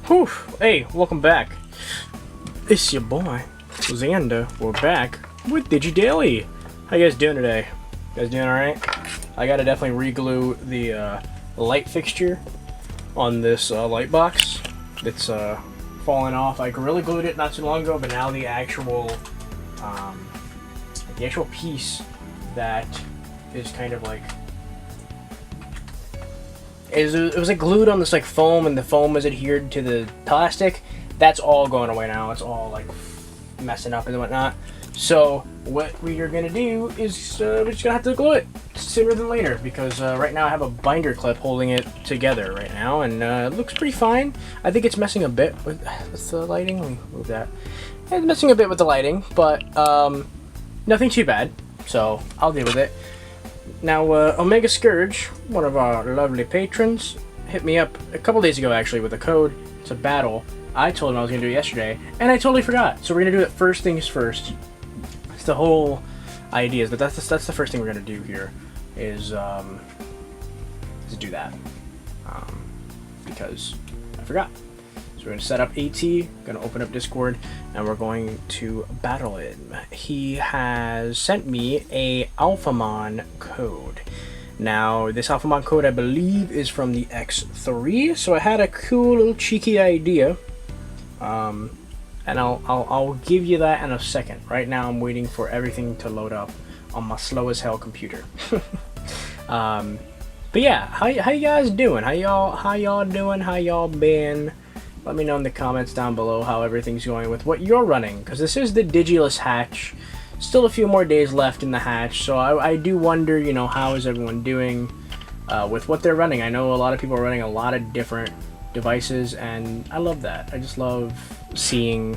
Whew. Hey, welcome back. It's your boy, Xander. We're back with DigiDaily. How you guys doing today? You guys doing alright? I gotta definitely re-glue the light fixture on this light box. It's falling off. I Gorilla Glued it not too long ago, but now the actual piece that is kind of like it was like glued on this like foam, and the foam was adhered to the plastic. That's all going away now. It's all like messing up and whatnot. So what we are gonna do is we're just gonna have to glue it sooner than later, because right now I have a binder clip holding it together right now, and it looks pretty fine. I think it's messing a bit with the lighting. Let me move that. It's messing a bit with the lighting, but nothing too bad. So I'll deal with it. Now, OmegaScourge, one of our lovely patrons, hit me up a couple days ago actually with a code to battle. I told him I was going to do it yesterday, and I totally forgot. So we're going to do it first things first. It's the whole idea, but that's the first thing we're going to do here is to do that, because I forgot. So we're going to set up AT, going to open up Discord, and we're going to battle him. He has sent me a Alphamon code. Now, this Alphamon code, I believe, is from the X3, so I had a cool little cheeky idea. And I'll give you that in a second. Right now, I'm waiting for everything to load up on my slow as hell computer. But yeah, how you guys doing? How y'all doing? How y'all been? Let me know in the comments down below how everything's going with what you're running, because this is the DigiHatch. Still a few more days left in the hatch, so I do wonder, you know, how is everyone doing with what they're running. I know a lot of people are running a lot of different devices, and I love that. I just love seeing...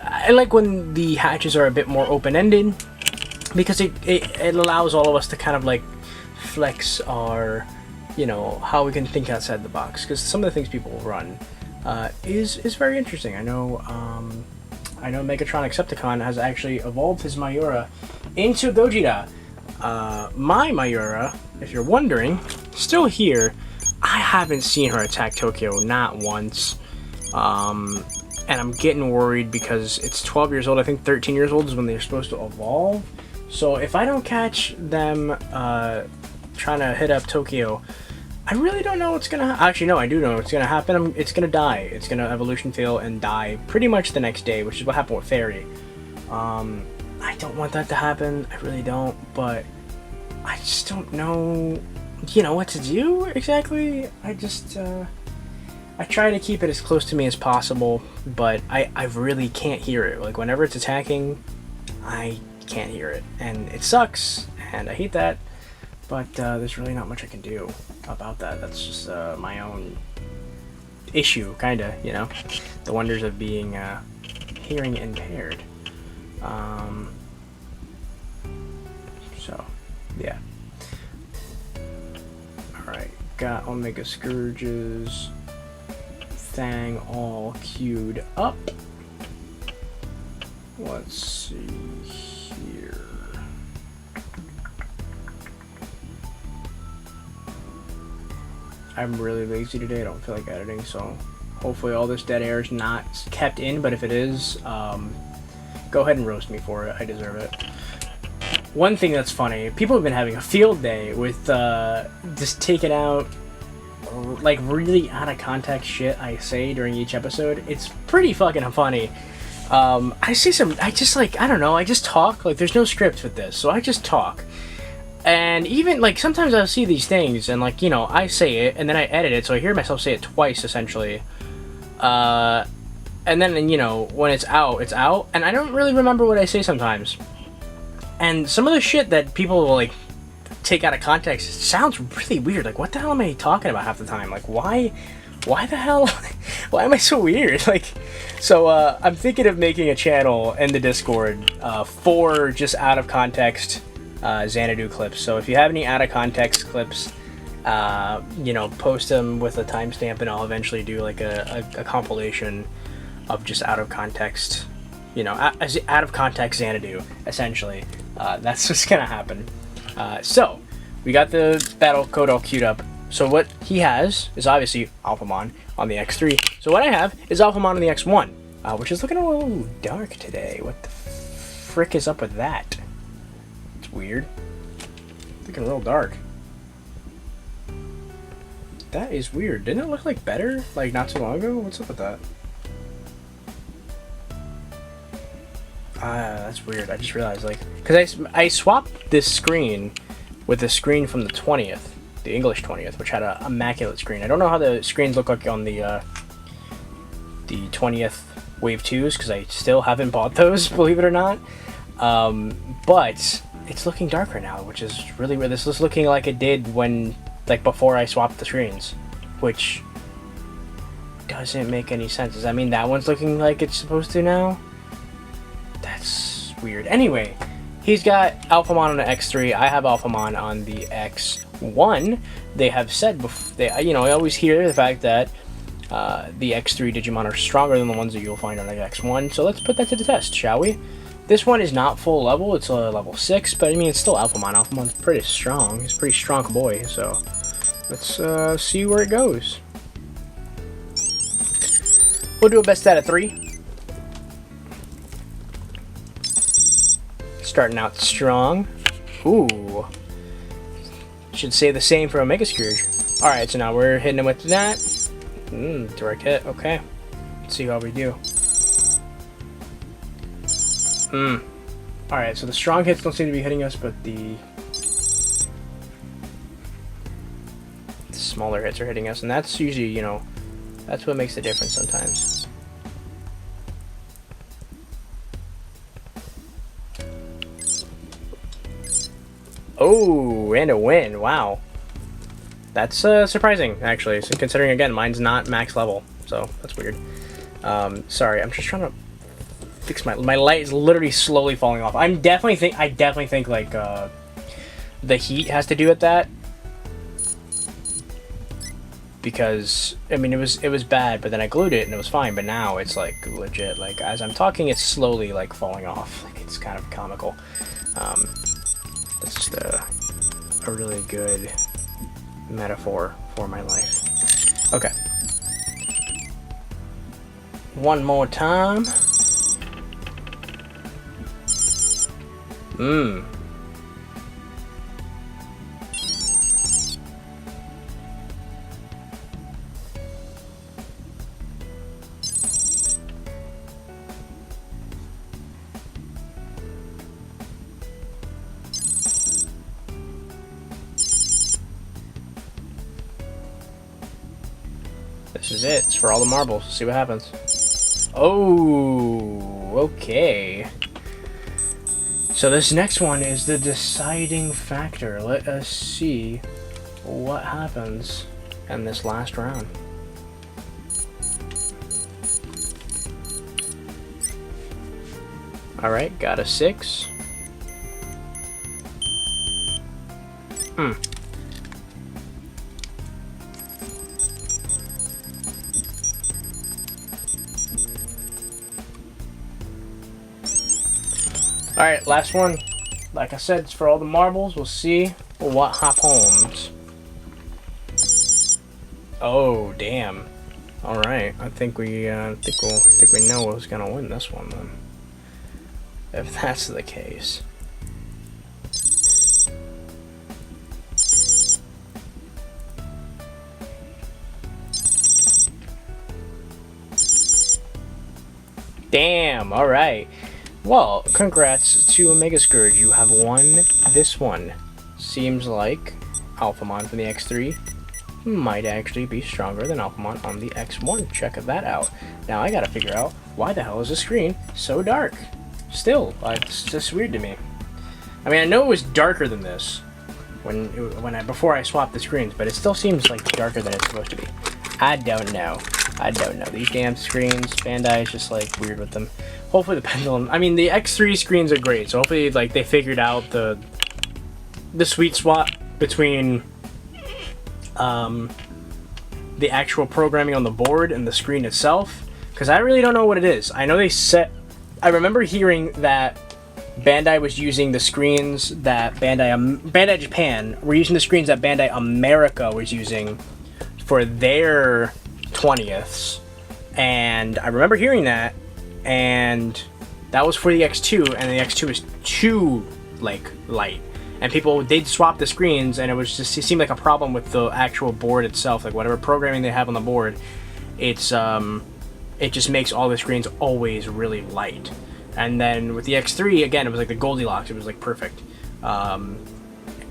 I like when the hatches are a bit more open-ended, because it allows all of us to kind of like flex our, you know, how we can think outside the box, because some of the things people run is very interesting. I know Megatron has actually evolved his Mayura into Gogeta. My Mayura, if you're wondering, still here. I haven't seen her attack Tokyo, not once. And I'm getting worried because it's 12 years old. I think 13 years old is when they're supposed to evolve. So if I don't catch them trying to hit up Tokyo, I really don't know what's gonna actually, no, I do know what's gonna happen. It's gonna die. It's gonna evolution fail and die pretty much the next day, which is what happened with Fairy. I don't want that to happen. I really don't, but I just don't know, you know, what to do exactly. I just I try to keep it as close to me as possible, but I really can't hear it. Like whenever it's attacking, I can't hear it, and it sucks, and I hate that. But there's really not much I can do about that. That's just my own issue, kinda, you know? The wonders of being hearing impaired. So, yeah. Alright, got OmegaScourge's thing all queued up. Let's see here. I'm really lazy today. I don't feel like editing, so hopefully all this dead air is not kept in, but if it is, go ahead and roast me for it. I deserve it. One thing that's funny, people have been having a field day with just taking out like really out of context shit I say during each episode. It's pretty fucking funny. I don't know, I just talk. Like, there's no script with this, so I just talk. And even, like, sometimes I'll see these things, and, like, you know, I say it, and then I edit it, so I hear myself say it twice, essentially. And then, you know, when it's out, and I don't really remember what I say sometimes. And some of the shit that people will, like, take out of context sounds really weird. Like, what the hell am I talking about half the time? Like, why the hell? Why am I so weird? Like, so, I'm thinking of making a channel in the Discord, for just out of context Xanadu clips. So if you have any out of context clips, you know, post them with a timestamp, and I'll eventually do like a compilation of just out of context, you know, out of context Xanadu, essentially. That's what's gonna happen. So we got the battle code all queued up. So what he has is obviously Alphamon on the X3. So what I have is Alphamon on the X1, which is looking a little dark today. What the frick is up with that? It's weird. Looking real dark. That is weird. Didn't it look like better, like not too long ago? What's up with that? That's weird. I just realized, like, because I swapped this screen with the screen from the 20th, the English 20th, which had an immaculate screen. I don't know how the screens look like on the 20th Wave 2s, because I still haven't bought those, believe it or not. But it's looking darker now, which is really weird. This is looking like it did when, like, before I swapped the screens, which doesn't make any sense. Does that mean that one's looking like it's supposed to now? That's weird. Anyway, he's got Alphamon on the X3. I have Alphamon on the X1. They have said before, I always hear the fact that the X3 Digimon are stronger than the ones that you'll find on the X1. So let's put that to the test, shall we? This one is not full level. It's a level 6, but I mean, it's still Alphamon. Alphamon's pretty strong. He's a pretty strong boy. So let's see where it goes. We'll do a best out of 3. Starting out strong. Ooh. Should say the same for OmegaScourge. Alright, so now we're hitting him with that. Direct hit. Okay. Let's see how we do. Alright, so the strong hits don't seem to be hitting us, but the smaller hits are hitting us. And that's usually, that's what makes the difference sometimes. Oh, and a win. Wow. That's surprising, actually. So considering, again, mine's not max level. So, that's weird. Sorry, I'm just trying to fix my light is literally slowly falling off. I definitely think, like, the heat has to do with that. Because, I mean, it was bad, but then I glued it and it was fine. But now it's, like, legit. Like, as I'm talking, it's slowly, like, falling off. Like, it's kind of comical. That's just a really good metaphor for my life. Okay. One more time. This is it. It's for all the marbles. See what happens. Oh, okay. So this next one is the deciding factor. Let us see what happens in this last round. Alright, got a 6. Alright, last one. Like I said, it's for all the marbles. We'll see what happens. Oh, damn. Alright, I think we know who's gonna win this one then. If that's the case. Damn, alright. Well, congrats to OmegaScourge. You have won this one. Seems like Alphamon from the X3 might actually be stronger than Alphamon on the X1. Check that out. Now I gotta figure out why the hell is the screen so dark? Still, it's just weird to me. I mean, I know it was darker than this before I swapped the screens, but it still seems like darker than it's supposed to be. I don't know. These damn screens, Bandai is just like weird with them. Hopefully the pendulum. I mean, the X3 screens are great, so hopefully like they figured out the sweet spot between the actual programming on the board and the screen itself, because I really don't know what it is. I know they set. I remember hearing that Bandai was using the screens that Bandai Japan were using the screens that Bandai America was using for their 20ths, and I remember hearing that, and that was for the X2, and the X2 is too like light, and people, they'd swap the screens, and it seemed like a problem with the actual board itself, like whatever programming they have on the board, it's it just makes all the screens always really light. And then with the X3, again, it was like the Goldilocks. It was like perfect.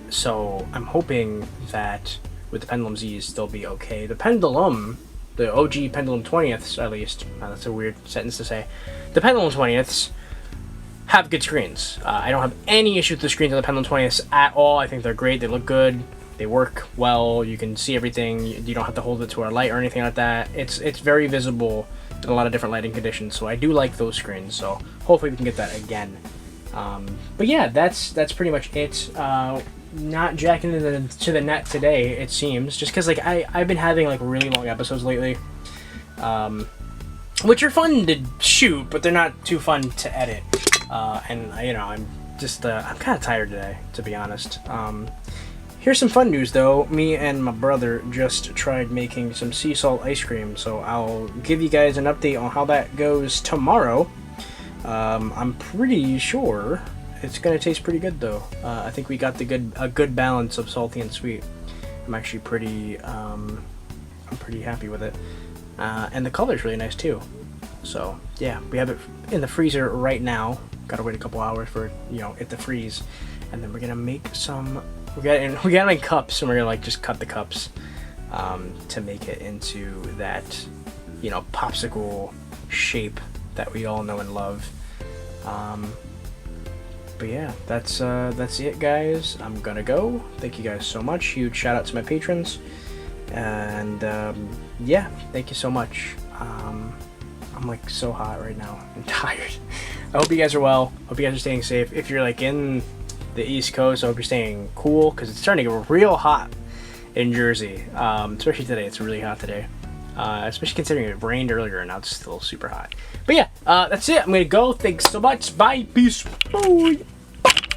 So I'm hoping that with the Pendulum Z's, they'll be okay. The Pendulum, the OG Pendulum 20ths, at least, that's a weird sentence to say. The Pendulum 20ths have good screens. I don't have any issue with the screens on the Pendulum 20ths at all. I think they're great. They look good. They work well. You can see everything. You don't have to hold it to a light or anything like that. It's very visible in a lot of different lighting conditions, so I do like those screens, so hopefully we can get that again. But yeah, that's pretty much it. Not jacking to the net today, it seems, just because like I've been having like really long episodes lately, which are fun to shoot, but they're not too fun to edit. And I'm just I'm kind of tired today, to be honest. Here's some fun news though. Me and my brother just tried making some sea salt ice cream, so I'll give you guys an update on how that goes tomorrow. I'm pretty sure it's gonna taste pretty good though. I think we got a good balance of salty and sweet. I'm actually I'm pretty happy with it. And the color's really nice too. So yeah, we have it in the freezer right now. Gotta wait a couple hours for it to freeze, and then we're gonna make some. We gotta make cups, and we're gonna like just cut the cups to make it into that popsicle shape that we all know and love. But yeah, that's it, guys. I'm gonna go. Thank you guys so much. Huge shout out to my patrons, and yeah, thank you so much. I'm like so hot right now. I'm tired. I hope you guys are well. Hope you guys are staying safe. If you're like in the East Coast, I hope you're staying cool, because it's starting to get real hot in Jersey. Especially today. It's really hot today. Especially considering it rained earlier and now it's still super hot. But yeah, that's it. I'm gonna go. Thanks so much. Bye. Peace. Bye.